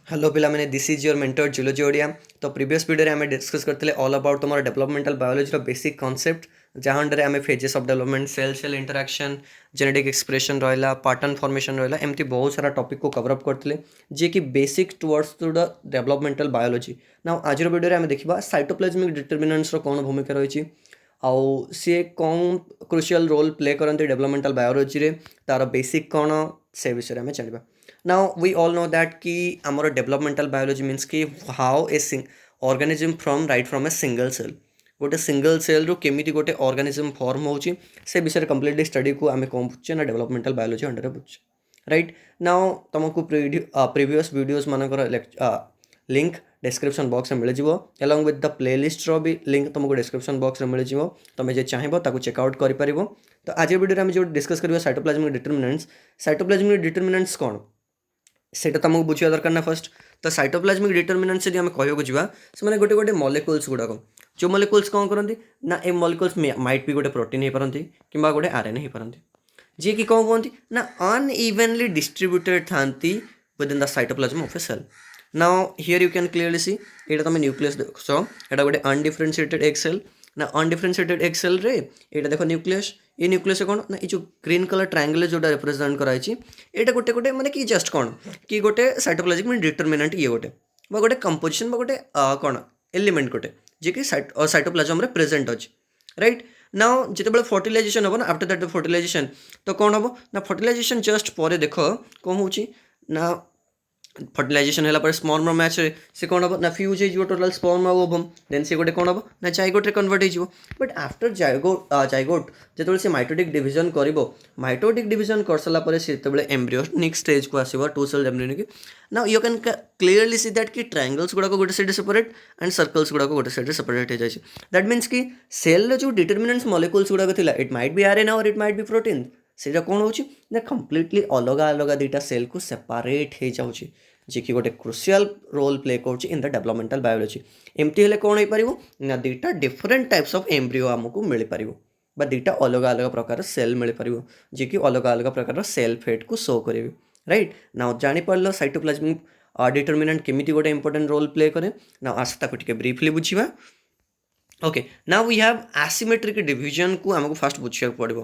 Hello पिला मैंने this is your mentor zoology Odia. तो प्रीवियस वीडियो आम डिस्कस करते ऑल अबाउट तुम डेवलपमेंटल बायोलॉजी रेसिक कॉन्सेप्ट जहाँ अंडर आम phases of development cell cell interaction genetic expression रहा पैटर्न फॉर्मेशन रहा एमती बहुत सारा टॉपिक को कवर अप करते जी कि basic towards to the developmental biology ना आज वीडियो आम देखा साइटोप्लाज्मिक डिटरमिनेंट्स कौन भूमिका रही आउ सी कौन क्रुशियल रोल प्ले करते डेवलपमेंटल बायोलॉजी तार बेसिक कौन से विषय में जाना। Now we all know that कि हमारा developmental biology means कि how a organism from a single cell गोटे सिंगल सेल रू केमिति गोटे ऑर्गेनिज्म फॉर्म होची से विषय कंप्लीटली स्टडी को आमे कौन पूछे ना डेवलपमेंटल बायोलॉजी अंडर पूछे राइट। नाउ तुमको प्रीवियस वीडियोस मानकर लिंक डिस्क्रिप्शन बॉक्स में मिल जाव एलॉन्ग विथ द प्लेलिस्ट रो भी लिंक तुमको डिस्क्रिप्शन बॉक्स में मिल जाव तुम्हें जे चाहिए ताको चेकआउट कर पारिबो। तो आज वीडियो में जो डिस्कस करियो साइटोप्लाज्मिक डिटरमिनेंट्स कौन सेटा तुमको बुझा दरकार ना फर्स्ट। तो साइटोप्लाज्मिक डिटरमिनेंट्स यदि आम कहूँ जा से गोटे गोटे मॉलिक्यूल्स गुड़ाक जो मॉलिक्यूल्स कौन करती ना ए मॉलिक्यूल्स माइट भी गोटे प्रोटीन हो पारती कि गोटे आरएनए हो पारती जी कि कौन कहते ना अनइवनली डिस्ट्रीब्यूटेड था within the cytoplasm of a cell. Now here you can clearly see ये तुम न्यूक्लियस देख एटा गोटे अनडिफरेंशिएटेड एग सेल ना अनडिफरेंशिएटेड एग सेल रे ये देख न्यूक्लियस ये न्यूक्लियस कौन ना ये जो ग्रीन कलर ट्रायंगल जो रिप्रेजेंट कराई ये गोटे गोटे माने कि जस्ट कौन कि गोटे साइटोप्लाज्मिक डिटरमिनेंट ये गोटे गोटे कंपोजिशन गोटे कौन एलिमेंट गोटे जी कि साइटोप्लाज्म रे प्रेजेंट अच्छे राइट। नाउ जिते फर्टिलाइजेशन हम ना आफ्टर दैट फर्टिलाइजेशन तो कौन हम ना फर्टिलाइजेशन जस्ट पर देख कौन हो ना फर्टिलाइजेशन है स्पर्म मैच से कौन हम ना फ्यूज हो टोटाल स्पर्म और ओवम देन से गोटे कौन हम ना जाइगोट कन्वर्ट हो बट आफ्टर जाइगोट जो से माइटोटिक डिविजन कर माइटोटिक डिविजन कर सारापर से एम्ब्रियोनिक स्टेज को आसो टू सेल एम्ब्रियोनिक ना you can clearly see that कि ट्रायंगल्स गुड़ाक गोटे साइड सेपरेट एंड सर्कल्स गुड़ाक गोटे साइड सेपरेट हो जाए दैट मीन्स कि सेल जो डिटरमिनेंट्स मॉलिक्यूल्स गुड़ाक थिला इट माइट बी आरएनए और इट माइट बी प्रोटीन से कौन हो कम्प्लीटली अलग अलग दुईटा सेल को सेपरेट हो जाऊँगी जी कि गोटे क्रुशियल रोल प्ले कर इन द डेवलपमेंटल बायोलॉजी एमती हेल्ले कौन हो पार ना दुईटा डिफरेंट टाइप्स ऑफ एम्ब्रियो आमको मिल पार बा दुईटा अलग अलग प्रकार सेल मिल पार जी कि अलग अलग प्रकार सेल फेट को शो करेंगे राइट। ना जापर साइटोप्लाज्मिक डिटरमिनेंट केमी गोटे इंपोर्टेंट रोल प्ले करे ना आस ब्रीफली बुझा। Okay now we have asymmetric division को आमको फास्ट बुझा पड़ो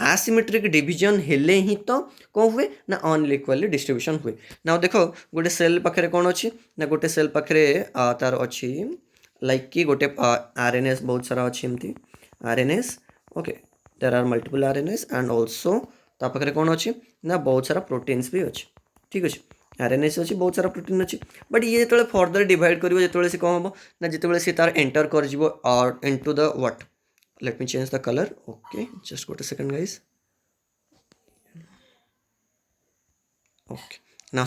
एसिमेट्रिक डिवीजन हेले ही तो कौन हुए ना अनइक्वाली डिस्ट्रीब्यूशन हुए। ना देखो गोटे सेल पाखे कौन अच्छी ना गोटे सेल पाखे तार अच्छी लाइक कि गोटे आरएनएस बहुत सारा अच्छी एमती RNAs okay there are multiple RNAs and also ता पाखे कौन अच्छी ना बहुत सारा प्रोटीन्स भी अच्छी ठीक अच्छे आरएनएस अच्छी बहुत सारा प्रोटीन अच्छी बट ये जो फर्दर डिवाइड कर जो से कौन हम ना जिते से तार एंटर कर into the what let me change the colour okay just गोटे सेकंड गाइस ओके ना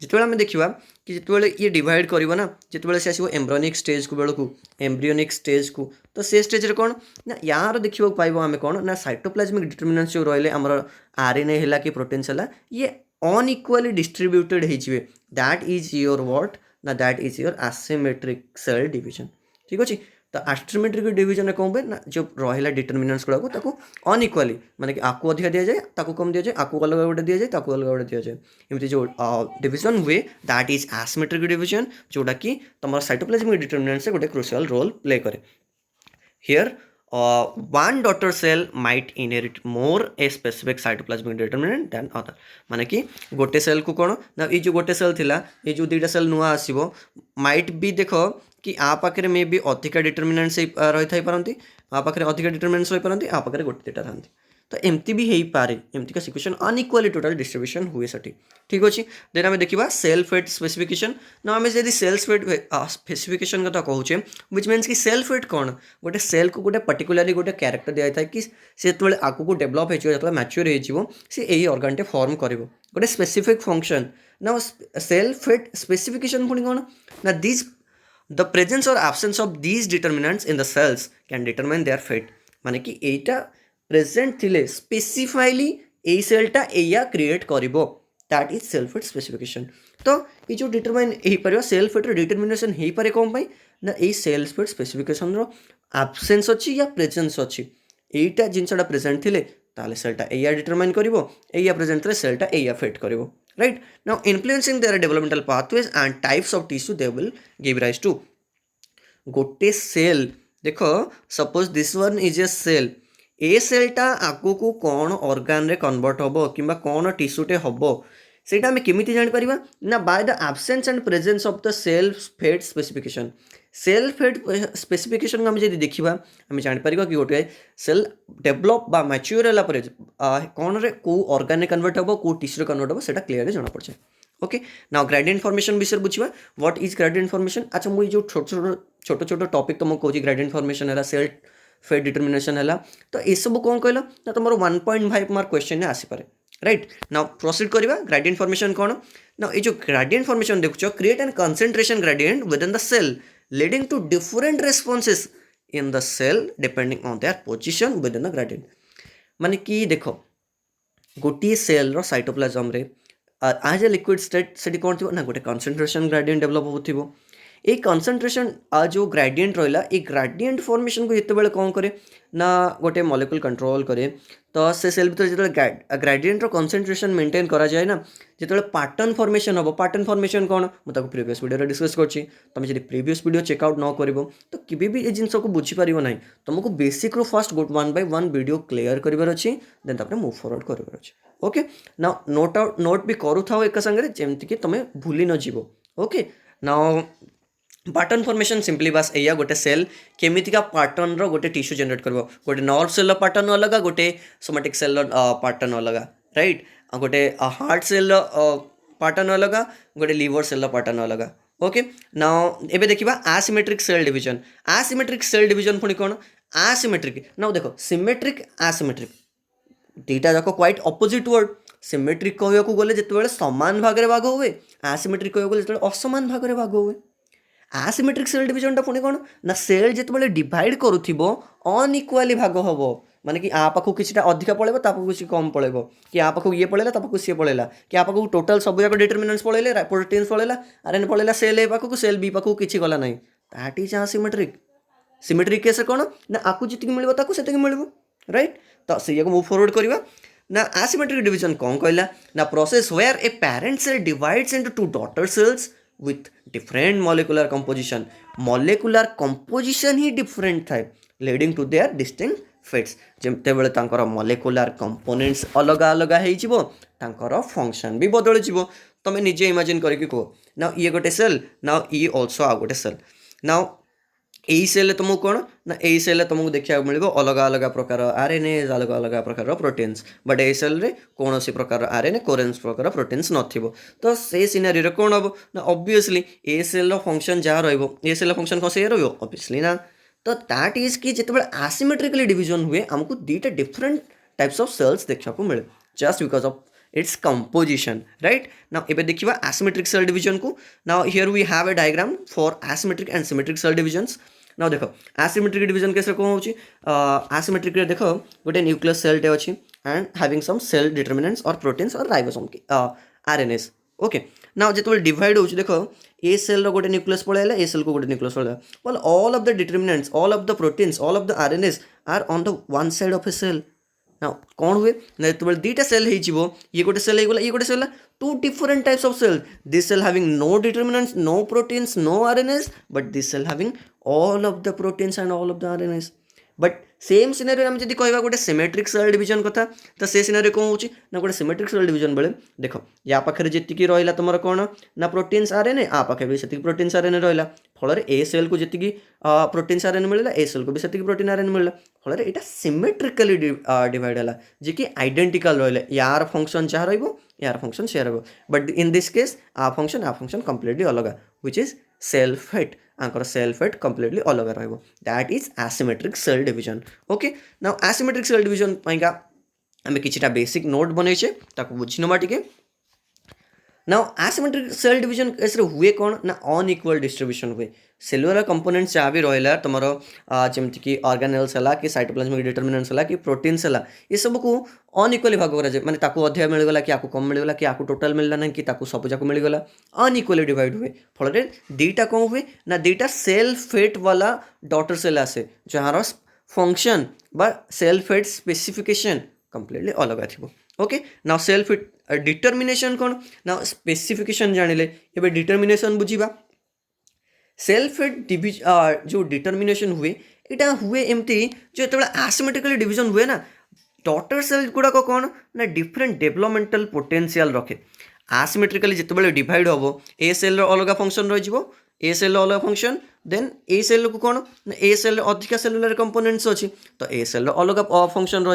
जिते आम देखा कि जिते ये डिवाइड कर ना जिते से आसो एम्ब्रियोनिक स्टेज को बेलू एम्ब्रियोनिक स्टेज को तो से स्टेज रे कौन ना यार देखा पाइब आम कौन ना साइटोप्लाज्मिक डिटरमिनेंट्स जो रही आमर आरएनए है कि प्रोटीन्स है ये अनइक्वाली डिस्ट्रीब्यूटेड हो दैट इज योर व्हाट ना that is your asymmetric cell division ठीक अच्छे। तो एसिमेट्रिक डिवीजन में कौन ना जो रहा डिटरमिनेंट्स गुड़ाक अनइक्वाली माने कि आपको अधिक दि जाए ताको कम दि जाए आपको अलग गोटे दि जाए ताको अलग गोटे दि जाए एमती जो डिवीजन हुए दैट इज एसिमेट्रिक डिवीजन जोटा कि तुम साइटोप्लाज्मिक डिटरमिनेंट्स गोटे क्रुशियल रोल प्ले करे। Here one daughter cell might inherit more a specific cytoplasmic determinant than other माने कि गोटे सेल को कौन ना ये जो गोटे सेल थिला ये जो दुईटा सेल नुआ आसीबो माइट भी देख कि आ पाखे मे भी अधिका डिटरमिनेंट्स रही था पारती आ पाखे अधिका डिटरमिनेंट्स रही पारती आ पाखे गोटे दुईटा था तो एमती भी हो पारे एमती का सिचुएशन अनइक्वाली टोटल डिस्ट्रीब्यूशन हुए सठी ठीक अच्छे। देन आम देखा सेल फेट स्पेसिफिकेशन ना आम जब सेल्स फेट स्पेसिफिकेशन कथा कहूचे विच मीन्स कि सेल फेट कौन गोटे सेल को गोटे पर्टिकुलाली गोटे कैरेक्टर दिया था कि से जो आगू डेभलप हो मैच्योर हो यही ऑर्गन फॉर्म कर गोटे स्पेसिफिक फंक्शन ना सेल फेट स्पेसिफिकेशन पुणी कौन ना दिस द प्रेजेंस और absence of these determinants in the cells can determine their fate माने कि एटा प्रेजेंट थिले स्पेसिफाइली ए सेलटा एया क्रिएट करिवो that is cell fate specification. तो ये जो डिटरमाइन हो पार सेल फेटर डिटरमिनेशन हो पारे कौन पाई ना ये सेल फेट स्पेसिफिकेशन रो एब्सेंस अच्छी या प्रेजेंस अच्छी यहीटा जिनसा प्रेजेंट थिले ताले सेलटा एया डिटरमाइन करिवो एया प्रेजेंट रे सेलटा एया fate करिवो right? Now influencing their developmental pathways and types of tissue they will give rise to. गोटे सेल देख suppose this one is a cell, ए सेलटा आगु को कौन ऑर्गन रे कन्वर्ट हम कि कौन टिश्यूटे हम सेटा आम केमी जापर ना by the absence and presence of the cell fate specification. Cell fate specification को आम जब देखा आम जापर कि गोटे सेल डेभलप बा मैच्योर है कौन रे को ऑर्गन रे कन्वर्ट हम को टिश्यू कन्वर्ट हम से क्लीयर जना पड़े. ओके नाउ ग्रेडिएंट फॉर्मेशन विषय बुझा व्हाट इज ग्रेडिएंट फॉर्मेशन. अच्छा मुझे जो छोट छोट टॉपिक तुमको कहूँ ग्रेडिएंट फॉर्मेशन है सेल फेट डिटरमिनेशन है तो ये सब कौन कहल ना तुम 1.5 मार्क क्वेश्चन आसीपे. राइट नाउ प्रोसीड करवा. ग्रेडिएंट फॉर्मेशन कौन ना ये जो ग्रेडिएंट फॉर्मेशन देखो create and concentration gradient within the cell leading to different responses in the cell depending on their position within the gradient. माने कि देखो गोटे सेल रो साइटोप्लाज्म रे आज ए लिक्विड स्टेट से कौन थी ना गोटे कंसंट्रेशन ग्रेडिएंट डेभलप हो. ये कंसंट्रेशन जो ग्रेडिएंट रहा ये ग्रेडिएंट फॉर्मेशन को जिते कौन करे ना गोटे मॉलिक्यूल कंट्रोल करे तो से सेल भीतर जो ग्रेडिएंट कंसंट्रेशन मेंटेन करा जाए ना जो पैटर्न फॉर्मेशन हम. पैटर्न फॉर्मेशन कौन मुझे प्रीवियस वीडियो डिस्कस करछि. तुम जब प्रीवियस वीडियो चेकआउट न कर तो केबे भी ये जिनस को बुझीपार ना तुमको बेसिक रू फर्स्ट 1 by 1 वीडियो क्लियर करार अच्छी देन तापर मूव फॉरवर्ड करार अच्छे. ओके ना नोट भी करू था एक संगे जमती कि तुम भूली न जीव. Okay now pattern formation simply बस एया गोटे सेल केमितिका पैटर्न रो गोटे टिश्यू जनरेट करबो. गोटे नर्व सेल पैटर्न अलग गोटे सोमेटिक सेल पैटर्न अलग. राइट गोटे हार्ट सेल पैटर्न अलग गोटे लिवर सेल पैटर्न अलग. ओके नाउ एबे देखिबा asymmetric cell division. Asymmetric cell division पुणी कौन एसिमेट्रिक नाउ देखो सिमेट्रिक एसिमेट्रिक दीटा जाक क्वाइट अपोजिट वर्ड. सिमेट्रिक कहया को गले जिते समान भाग में भाग हुए एसिमेट्रिक कहया गले जिते असमान भाग में भाग हुए. एसिमेट्रिक सेल डिवीजन टा पुणी कौन ना सेल जिते डिवाइड करुथिबो अनइक्वाली भाग हम माने कि आ पाखु किछटा अधिका पळेबो ता पाखु किछि कम पळेबो कि आ पाखु ये पळेला ता पाखु सी पळेला कि आ पाखु टोटल सब जाक डिटरमिनेंट्स पळेले प्रोटीन्स पळेला आरएनए पळेला सेल ए पाखु सेल बी पाखु किछि गला नाही. That is asymmetric. Symmetric case कौन ना आकु जितकी मिलबो ताकु सेतकी मिलबो. राइट तो से मूव फॉरवर्ड करवा ना. एसिमेट्रिक डिवीजन कौन कहला ना process where a parent cell divides into two daughter cells with different molecular composition. molecular composition ही different थाए leading to their distinct fates. जमते बेले तांकर molecular components अलग अलग है जीवो तांकर function भी बदल जीवो. तमे निजे इमेजिन करके को ना ये गोटे सेल ना ये also आ गोटे सेल. नाउ यही सेल तुमको कौन ना यही सेल तुमको देखा मिले अलग अलग प्रकार आरएनए अलग अलग प्रकार प्रोटीन्स बट ए सेल रे कौन सी प्रकार आरएनए कोरेन्स प्रकार प्रोटीन्स नथिबो. तो से सिनेरियो रे कौन हम ना ऑब्वियसली ए सेल फंक्शन जहाँ रहिबो ए सेल फंक्शन कौन से रहिबो ऑब्वियसली ना. तो दैट इज कि जिते एसिमेट्रिकली डिवीजन हुए हमको दुईटा डिफरेंट टाइप्स ऑफ सेल्स देखा मिले just because of its composition. Right now एबे देखिबा एसिमेट्रिक सेल डिवीजन को. Now here we have a diagram for asymmetric and symmetric cell divisions. Now देखो एसिमेट्रिक डिवीजन केस कौन होची एसिमेट्रिक रे देखो गोटे न्यूक्लियस सेल टे अछि and having some cell determinants और प्रोटीन्स और राइबोसोम आरएनएस. ओके नाउ जेतो डिवाइड होची देखो ए सेल रो गोटे न्यूक्लियस पळेला ए सेल को गोटे न्यूक्लियस पळेला well all of the determinants all of the proteins all of the RNAs are on the one side of a cell. Now कौन हुए ना जो दुईटा सेल हो ये गोटे सेल होगा ये गोटे cell two different types of cell. This cell having no determinants no proteins no RNAs but this cell having all of the proteins and all of the RNAs. But same scenario आम जब कह गोटे symmetric cell division कथा तो से scenario कौन होची ना गोटे सिमेट्रिक सेल डिवीजन बेले देख या पाखे जी रहा तुम कौन ना प्रोटीन्स आरएनए आ पाखे भी से प्रोटीन्स आरएनए रहा फल ए सेल को जी प्रोटीन्स आरएनए मिलला ए सेल को भी से प्रोटीन आरएनए मिलला फल यहाँ सिमेट्रिकली डिवाइड है जी कि आइडेंटिकल रहा यार फंक्शन जहाँ यार फंक्शन से रहा बट इन दिस केस आ फंक्शन कंप्लीटली अलग व्हिच इज सेल फेट आंकर सेल फेट कंप्लीटली अलग रहा. That is asymmetric cell division. Okay now asymmetric cell division पाइका आम किछिटा बेसिक नोट बनैछे ताको बुझि नबा टिके. नाउ एसिमेट्रिक सेल डिवीजन केसरे हुए कौन ना अनइक्वल डिस्ट्रीब्यूशन हुए. सेलुलर कंपोनेंट्स जहाँ भी रहा तुम जमती कि ऑर्गेनेल्स है कि साइटोप्लाज्मिक डिटरमिनेंट्स है कि प्रोटीन्स है ये सब को अनइक्वली भाग कराए माने ताकू अधिक मिलगला कि आपको कम मिलगला कि आपको टोटल मिलला ना कि ताकू सब जाक मिलगला अनइक्वली डिवाइड हुए फल दुईटा कौन हुए ना दुईटा सेल फेट वाला डॉटर सेल आसे जहाँ फंक्शन बा सेल फेट स्पेसिफिकेशन कंप्लीटली अलग थी. ओके नाउ सेल डिटर्मिनेशन कौन ना स्पेसिफिकेशन जानिले एबे डिटर्मिनेशन बुझीबा सेल फेट जो डिटर्मिनेशन हुए यहाँ हुए एमती जो जो आसिमेट्रिकली डिविजन हुए ना डॉटर सेल गुड़ाक कौन ना डिफरेंट डेवलपमेंटल पोटेंशियल रखे आसिमेट्रिकली जिते डिवाइड हम ए सेल अलग फंक्शन रही ए सेल अलग फंक्शन देन ए सेल को कौन ना ए सेल अधिका सेलुलर कंपोनेंट्स अच्छी तो ए सेल अलग फंक्शन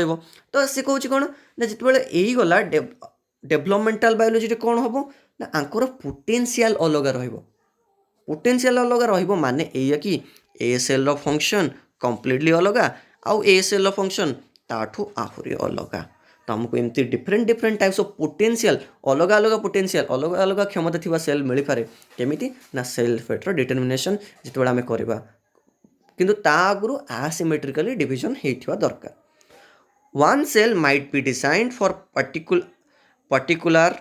तो सी कौन कौन ना जिते यही गला डेवलपमेंटल बायोलोजी कौन हम ना आंकर पोटेंशियल अलग पोटेंशियल अलग माने एया कि ए सेल फंक्शन कंप्लीटली अलग आउ ए सेल फंक्शन ताठू आहुरी अलग तो हमको एमती different different types of potential अलग अलग क्षमता थिबा सेल मिल पारे केमिति ना सेल फेट्र डिटर्मिनेशन जिते आम करवा किंतु ता आगु आसिमेट्रिकली डिविजन होइथिबा दरकार one cell might be designed for particular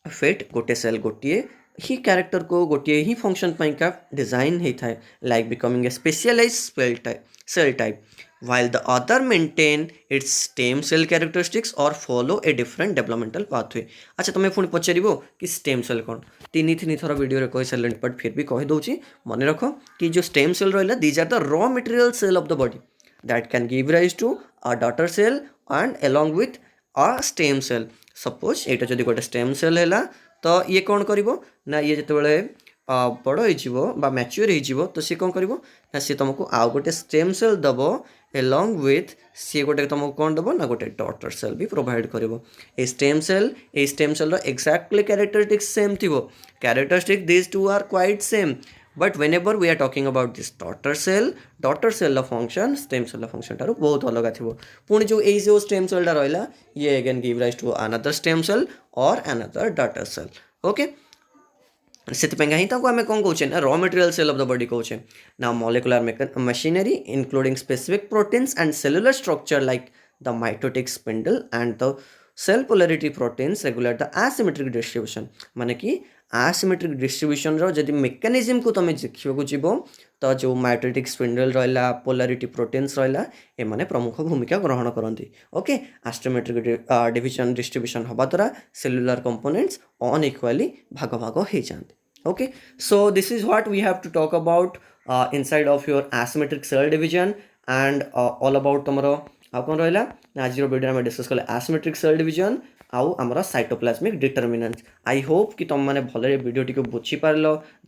fate गोटे सेल गोटे ही कैरेक्टर को गोटे ही फंक्शन का डिजाइन होता है like becoming a specialise cell type while the other maintain its stem cell characteristics or follow a different developmental pathway अच्छा तुम्हें पुणी पचारिबो कि स्टेम सेल कौन तीन थर वीडियो कही सारे बट फिर भी कही दूसरी मन रख कि जो स्टेम सेल रहा these are the raw material cell of the body that can give rise to a daughter cell and along with a stem cell suppose एटा जदि गोटे स्टेम सेल है तो ये कौन करिवो ना ये जितेबाला बड़ हो मैच्योर हो तो सी कौन करिवो ना सी तुमको आउ गोटे स्टेम सेल दब along with सी गोटे तुमको कौन दब ना गोटे डॉटर सेल भी प्रोवाइड करिवो ए stem cell exactly characteristics same थी characteristic this two are quite same but whenever we are talking about this daughter cell function stem cell function टारू बहुत अलग थी पुणी जो स्टेम सेल रहा ये again give rise to another stem cell और अनदर डॉटर सेल ओके से आम कौन कौचे ना raw material cell of the body कौचे ना molecular machinery including specific proteins and cellular structure like the mitotic spindle and the cell polarity proteins regulate the asymmetric distribution माने कि asymmetric distribution जदि मेकानिज्म को तुम देखा जीव तो जो माइटोटिक स्पिंडल रहा पोलरिटी प्रोटीन्स रहा एमाने प्रमुख भूमिका ग्रहण करती ओके एसिमेट्रिक डिविजन डिस्ट्रीब्यूशन हवा द्वारा सेलुलर कंपोनेंट्स अनइक्वाली भाग भाग हो जाते okay so this is what we have to talk about inside of your asymmetric cell division and all about tomorrow आउ कौन रहा आज वीडियो में डिस्कस कले एसिमेट्रिक सेल डिविजन आउ आमर साइटोप्लाज्मिक डिटर्मिनेंट्स आई होप कि तुम मैंने भले वीडियो टी बुझीपार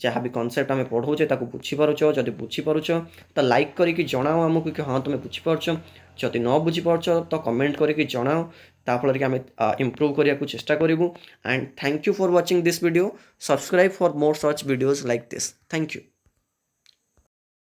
जहाँ भी कनसेप्ट आम पढ़ाऊे बुझीपार जब बुझीपार तो लाइक करके जनाओ आमको कि हाँ तुम बुझीपार जदि न बुझीपार तो कमेंट करके जनाओ ताफल कि आम इम्प्रूव करने को चेष्टा करूँ and thank you for watching this video subscribe for more such videos like this thank you.